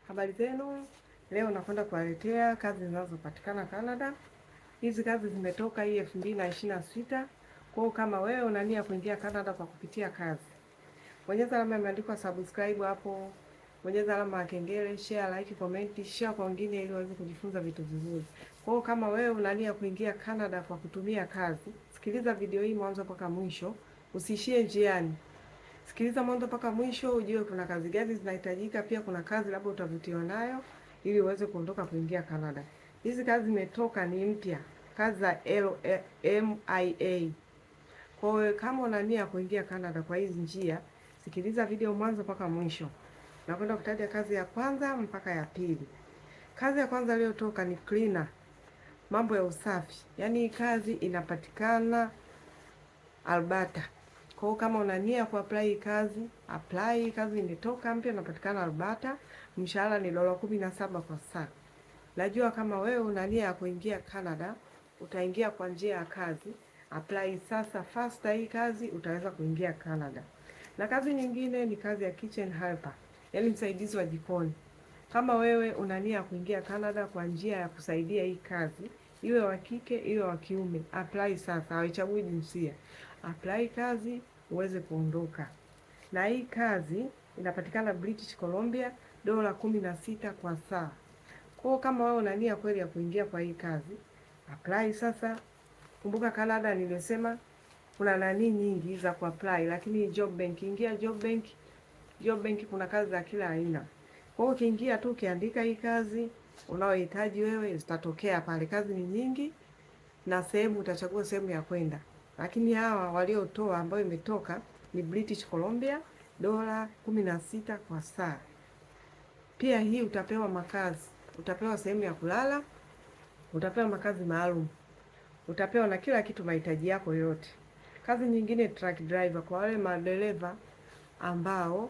Habari zenu. Leo nakwenda kuwaletea kazi zinazopatikana Canada. Hizi kazi zimetoka hii 2026. Kwa hiyo kama wewe una nia kuingia Canada kwa kupitia kazi, bonyeza alama imeandikwa subscribe hapo, bonyeza alama ya kengele, share, like, comment, share kwa wengine ili waweze kujifunza vitu vizuri. Kwa hiyo kama wewe una nia kuingia Canada kwa kutumia kazi, sikiliza video hii mwanzo mpaka mwisho, usiishie njiani. Sikiliza mwanzo mpaka mwisho ujue kuna kazi gani zinahitajika, pia kuna kazi labda utavutiwa nayo ili uweze kuondoka kuingia Canada. Hizi kazi zimetoka, ni mpya, kazi za LMIA. Kwa hiyo kama una nia kuingia Canada kwa hizi njia, sikiliza video mwanzo mpaka mwisho. Nakwenda kutaja kazi ya kwanza mpaka ya pili. Kazi ya kwanza iliyotoka ni cleaner, mambo ya usafi. Yaani kazi inapatikana Alberta. Kwa hiyo kama una nia kuapply kazi, apply. Kazi imetoka mpya, inapatikana Alberta. Mshahara ni $17 kwa saa. Najua kama wewe una nia ya kuingia Canada, utaingia kwa njia ya kazi. Apply sasa faster hii kazi, utaweza kuingia Canada. Na kazi nyingine ni kazi ya kitchen helper, yaani msaidizi wa jikoni. Kama wewe una nia ya kuingia Canada kwa njia ya kusaidia hii kazi, iwe wa kike iwe wa kiume, apply sasa, haichagui jinsia. Apply kazi uweze kuondoka. Na hii kazi inapatikana British Columbia, $16 kwa saa. Kwa kama wewe una nia kweli ya kuingia kwa hii kazi, apply sasa. Kumbuka Canada nilisema kuna nani nyingi za kuapply, lakini job bank, ingia job bank. Job bank kuna kazi za kila aina. Kwa hiyo ukiingia tu ukiandika hii kazi unaohitaji wewe, zitatokea pale. Kazi ni nyingi na sehemu utachagua sehemu ya kwenda. Lakini hawa waliotoa ambayo imetoka ni British Columbia, $16 kwa saa. Pia hii utapewa makazi, utapewa sehemu ya kulala, utapewa makazi maalum, utapewa na kila kitu, mahitaji yako yote. Kazi nyingine truck driver, kwa wale madereva ambao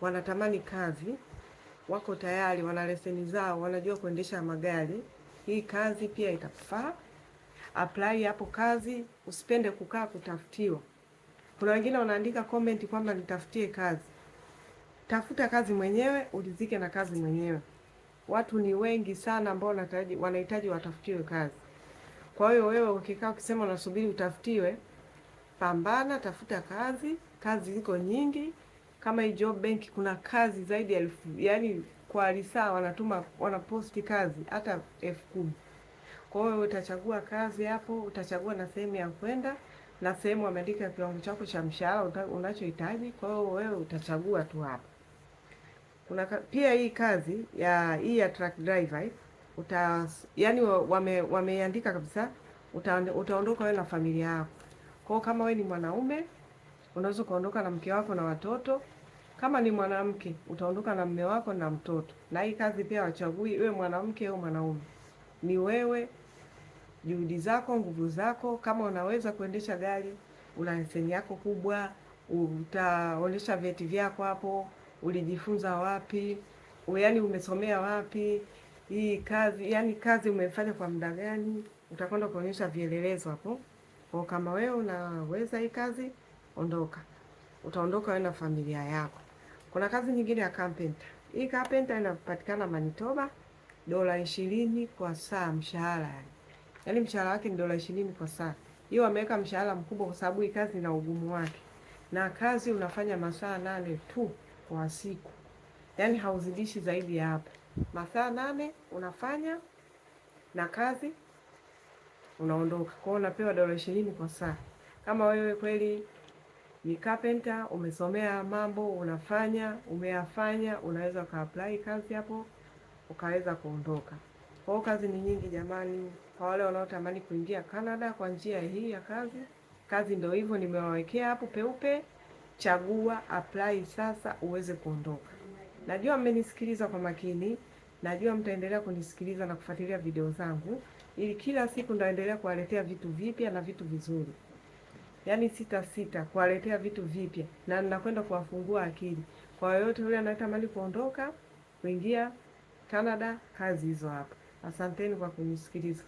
wanatamani kazi, wako tayari, wana leseni zao, wanajua kuendesha magari, hii kazi pia itakufaa. Apply hapo kazi, usipende kukaa kutafutiwa. Kuna wengine wanaandika comment kwamba nitafutie kazi. Tafuta kazi mwenyewe, ulizike na kazi mwenyewe. Watu ni wengi sana ambao wanahitaji watafutiwe kazi. Kwa hiyo wewe ukikaa ukisema unasubiri utafutiwe, pambana, tafuta kazi. Kazi ziko nyingi. Kama hii job bank kuna kazi zaidi ya 1000, yaani kwa risaa wanaposti kazi hata 10,000. Kwa hiyo utachagua kazi hapo, utachagua na sehemu ya kwenda na sehemu wameandika kiwango chako cha mshahara unachohitaji. Kwa hiyo wewe utachagua tu hapo. Kuna pia hii kazi ya truck driver, yaani wameandika kabisa utaondoka wewe na familia yako. Kwa hiyo kama wewe ni mwanaume unaweza kuondoka na mke wako na watoto. Kama ni mwanamke utaondoka na mume wako na mtoto. Na hii kazi pia wachagui wewe mwanamke au mwanaume. Ni wewe, juhudi zako, nguvu zako. Kama unaweza kuendesha gari, una leseni yako kubwa, utaonesha vyeti vyako hapo, ulijifunza wapi, yaani umesomea wapi hii kazi, yaani kazi umefanya kwa muda gani, utakwenda kuonyesha vielelezo hapo. Kwa kama wewe unaweza hii kazi, ondoka. Utaondoka wewe na familia yako. Kuna kazi nyingine ya carpenter. Hii carpenter inapatikana Manitoba, $20 kwa saa mshahara. Yaani mshahara wake ni $20 kwa saa. Hiyo wameweka mshahara mkubwa kwa sababu hii kazi ina ugumu wake. Na kazi unafanya masaa 8 tu kwa siku. Yaani hauzidishi zaidi ya hapo. Masaa 8 unafanya na kazi unaondoka. Kwa hiyo unapewa $20 kwa saa. Kama wewe kweli ni carpenter, umesomea mambo, umeyafanya, unaweza ukaapply kazi hapo, ukaweza kuondoka. Kwa hiyo kazi ni nyingi jamani, kwa wale wanaotamani kuingia Canada kwa njia hii ya kazi. Kazi ndio hivyo nimewawekea hapo peupe, chagua, apply sasa uweze kuondoka. Najua mmenisikiliza kwa makini, najua mtaendelea kunisikiliza na kufuatilia video zangu, ili kila siku ndaendelea kuwaletea vitu vipya na vitu vizuri. Yaani sita kuwaletea vitu vipya, na ninakwenda kuwafungua akili kwa yoyote yule anayetamani kuondoka kuingia Canada. Kazi hizo hapa. Asanteni kwa kunisikiliza.